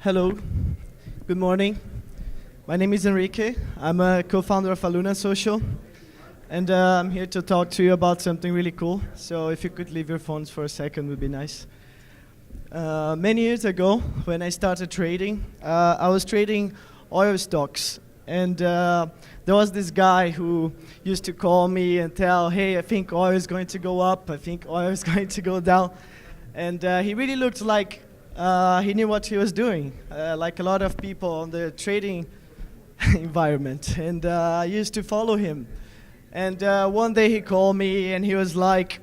Hello, good morning. My name is Enrique. I'm a co-founder of Aluna Social, and I'm here to talk to you about something really cool. So if you could leave your phones for a second, would be nice. Many years ago, when I started trading, I was trading oil stocks, and there was this guy who used to call me and tell, hey, I think oil is going to go up, I think oil is going to go down. And he really looked like he knew what he was doing, like a lot of people on the trading environment. And I used to follow him. And one day he called me and he was like,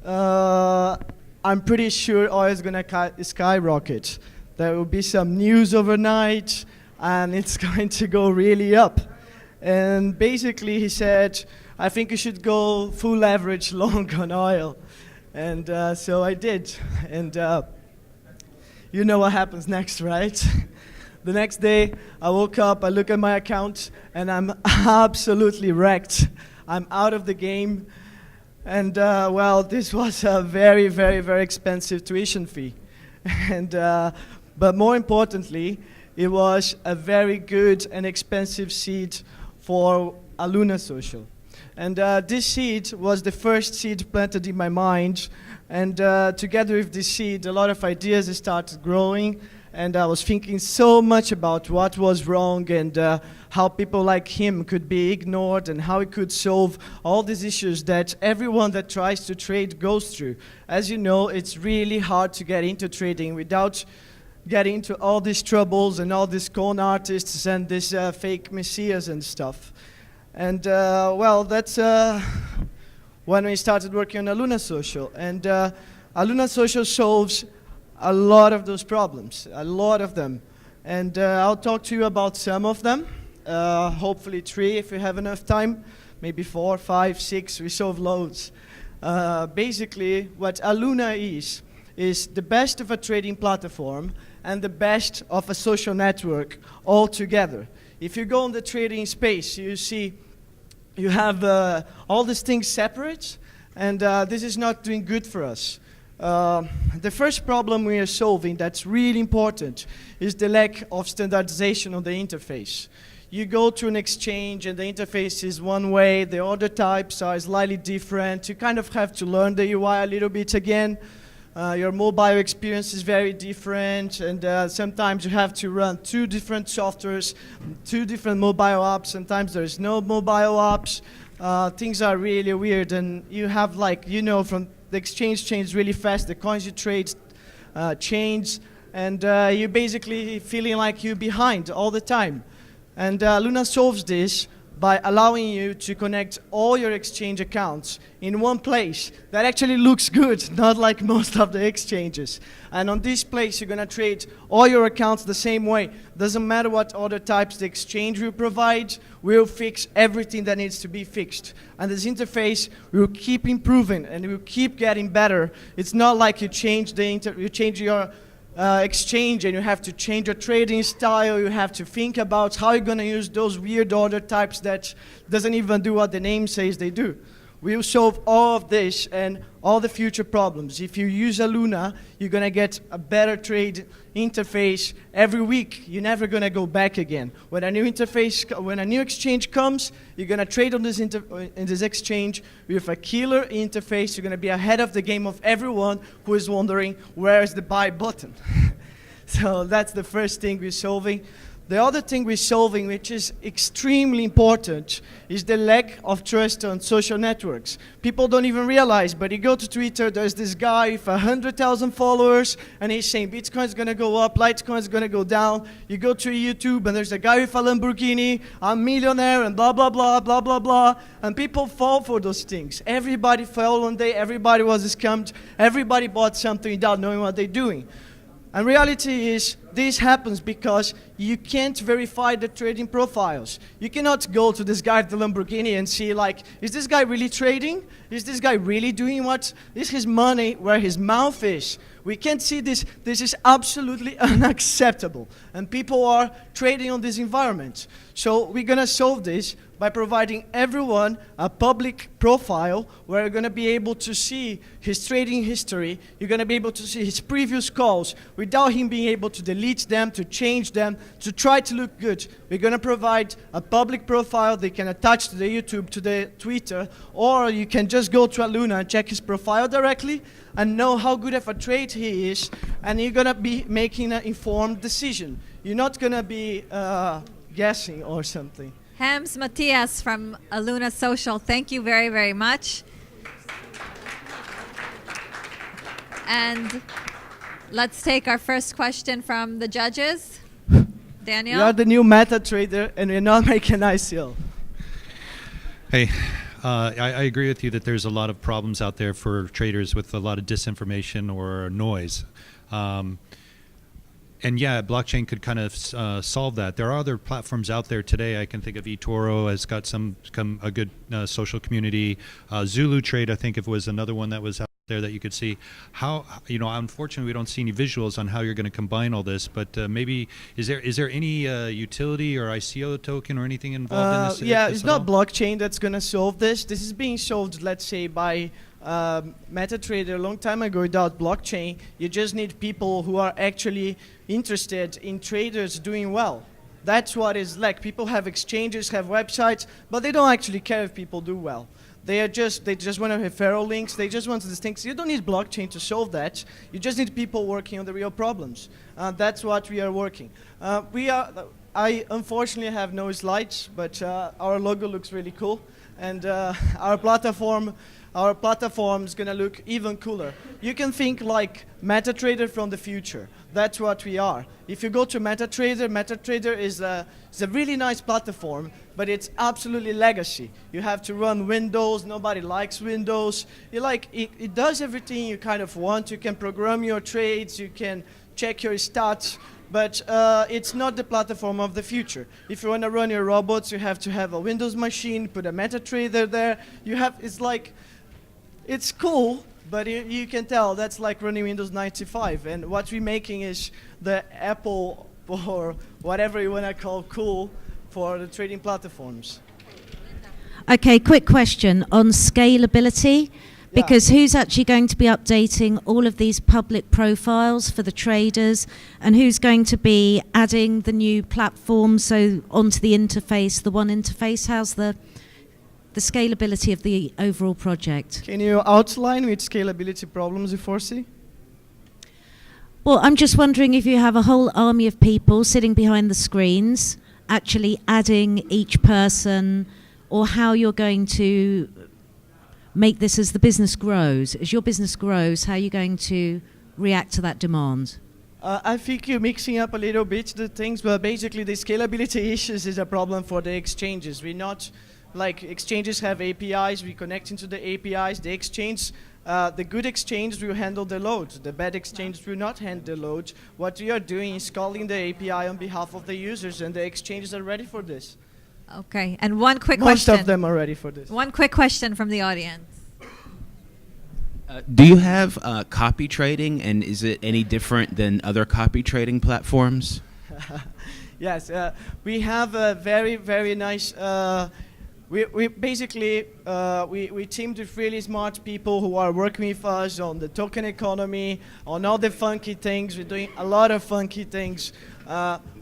I'm pretty sure oil is going to skyrocket. There will be some news overnight and it's going to go really up. And basically he said, I think you should go full leverage long on oil. And so I did. And you know what happens next, right? The next day, I woke up, I look at my account, and I'm absolutely wrecked. I'm out of the game. And well, this was a very, very, very expensive tuition fee. And but more importantly, it was a very good and expensive seed for Aluna Social. And this seed was the first seed planted in my mind. And together with this seed, a lot of ideas started growing. And I was thinking so much about what was wrong and how people like him could be ignored and how he could solve all these issues that everyone that tries to trade goes through. As you know, it's really hard to get into trading without getting into all these troubles and all these con artists and this fake messiahs and stuff. And well, that's when we started working on Aluna Social. And Aluna Social solves a lot of those problems, a lot of them. And I'll talk to you about some of them, hopefully 3 if we have enough time, maybe 4, 5, 6, we solve loads. Basically, what Aluna is the best of a trading platform and the best of a social network all together. If you go on the trading space, you see you have all these things separate, and this is not doing good for us. The first problem we are solving that's really important is the lack of standardization on the interface. You go to an exchange and the interface is one way, the order types are slightly different. You kind of have to learn the UI a little bit again. Your mobile experience is very different, and sometimes you have to run 2 different softwares, 2 different mobile apps. Sometimes there's no mobile apps. Things are really weird, and you have, like, you know, from the exchange changes really fast, the coins you trade change, and you're basically feeling like you're behind all the time. And Luna solves this by allowing you to connect all your exchange accounts in one place that actually looks good, not like most of the exchanges. And on this place, you're going to trade all your accounts the same way. Doesn't matter what order types the exchange will provide, we'll fix everything that needs to be fixed. And this interface will keep improving and it will keep getting better. It's not like you change your exchange and you have to change your trading style, you have to think about how you're going to use those weird order types that doesn't even do what the name says they do. We'll solve all of this and all the future problems. If you use Aluna, you're going to get a better trade interface every week. You're never going to go back again. When a new exchange comes, you're going to trade on this in this exchange with a killer interface. You're going to be ahead of the game of everyone who is wondering where is the buy button. So that's the first thing we're solving. The other thing we're solving, which is extremely important, is the lack of trust on social networks. People don't even realize, but you go to Twitter, there's this guy with 100,000 followers, and he's saying Bitcoin's going to go up, Litecoin's going to go down. You go to YouTube, and there's a guy with a Lamborghini, I'm a millionaire, and blah, blah, blah, blah, blah, blah. And people fall for those things. Everybody fell one day, everybody was scammed, everybody bought something without knowing what they're doing. And reality is, this happens because you can't verify the trading profiles. You cannot go to this guy at the Lamborghini and see, like, is this guy really trading? Is this guy really doing what? Is his money where his mouth is? We can't see this. This is absolutely unacceptable. And people are trading on this environment. So we're going to solve this by providing everyone a public profile where you're going to be able to see his trading history. You're going to be able to see his previous calls without him being able to delete delete them, to change them, to try to look good. We're going to provide a public profile they can attach to the YouTube, to the Twitter, or you can just go to Aluna and check his profile directly and know how good of a trade he is, and you're going to be making an informed decision. You're not going to be guessing or something. Hans Matthias from Aluna Social, thank you very, very much. And let's take our first question from the judges. Daniel? We are the new meta trader, and we're not making ICO. Hey, I agree with you that there's a lot of problems out there for traders with a lot of disinformation or noise. And yeah, blockchain could kind of solve that. There are other platforms out there today. I can think of eToro has got a good social community. Zulu Trade, I think, was another one that was out there that you could see. How, unfortunately, we don't see any visuals on how you're going to combine all this. But maybe is there any utility or ICO token or anything involved in this? Yeah, it's not blockchain that's going to solve this. This is being solved, let's say, by MetaTrader a long time ago without blockchain. You just need people who are actually interested in traders doing well. That's what it's like. People have exchanges, have websites, but they don't actually care if people do well. They just want to have referral links. They just want these things. You don't need blockchain to solve that. You just need people working on the real problems. That's what we are working. I unfortunately have no slides, but our logo looks really cool, and our platform is going to look even cooler. You can think like MetaTrader from the future. That's what we are. If you go to MetaTrader is a really nice platform, but it's absolutely legacy. You have to run Windows. Nobody likes Windows. It does everything you kind of want. You can program your trades. You can check your stats. But it's not the platform of the future. If you want to run your robots, you have to have a Windows machine, put a MetaTrader there. It's cool, but you can tell that's like running Windows 95. And what we're making is the Apple, or whatever you want to call cool, for the trading platforms. Okay, quick question on scalability. Because who's actually going to be updating all of these public profiles for the traders, and who's going to be adding the new platform onto the interface, the one interface? How's the scalability of the overall project? Can you outline which scalability problems you foresee? Well, I'm just wondering if you have a whole army of people sitting behind the screens, actually adding each person, or how you're going to make this as the business grows. As your business grows, how are you going to react to that demand? I think you're mixing up a little bit the things, but basically the scalability issues is a problem for the exchanges. We're not, like, exchanges have APIs, we connect into the APIs, the exchange, the good exchange will handle the load. The bad exchange will not handle the load. What we are doing is calling the API on behalf of the users, and the exchanges are ready for this. Okay, and one quick question. Most of them are ready for this. One quick question from the audience. Do you have copy trading, and is it any different than other copy trading platforms? Yes, we have a very, very nice. We basically we teamed with really smart people who are working with us on the token economy, on all the funky things. We're doing a lot of funky things.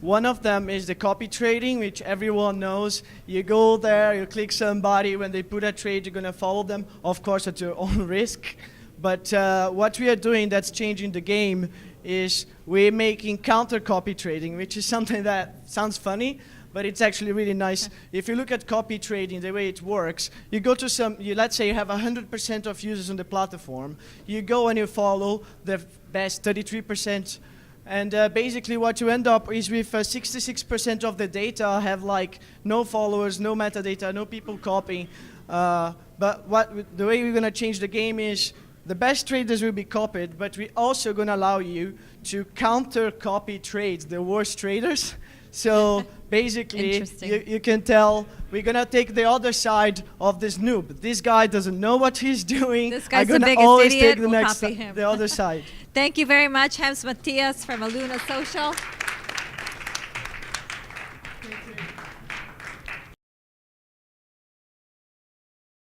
One of them is the copy trading, which everyone knows. You go there, you click somebody, when they put a trade, you're going to follow them, of course at your own risk. But what we are doing that's changing the game is we're making counter copy trading, which is something that sounds funny, but it's actually really nice. If you look at copy trading, the way it works, you go to let's say you have 100% of users on the platform. You go and you follow the best 33%. And basically what you end up is with 66% of the data have like no followers, no metadata, no people copying. But the way we're going to change the game is the best traders will be copied, but we're also going to allow you to counter copy trades, the worst traders. So basically, you can tell we're going to take the other side of this noob. This guy doesn't know what he's doing. This guy's I'm the going to biggest always idiot. take We'll copy him. the other side. Thank you very much, Hans Matthias from Aluna Social.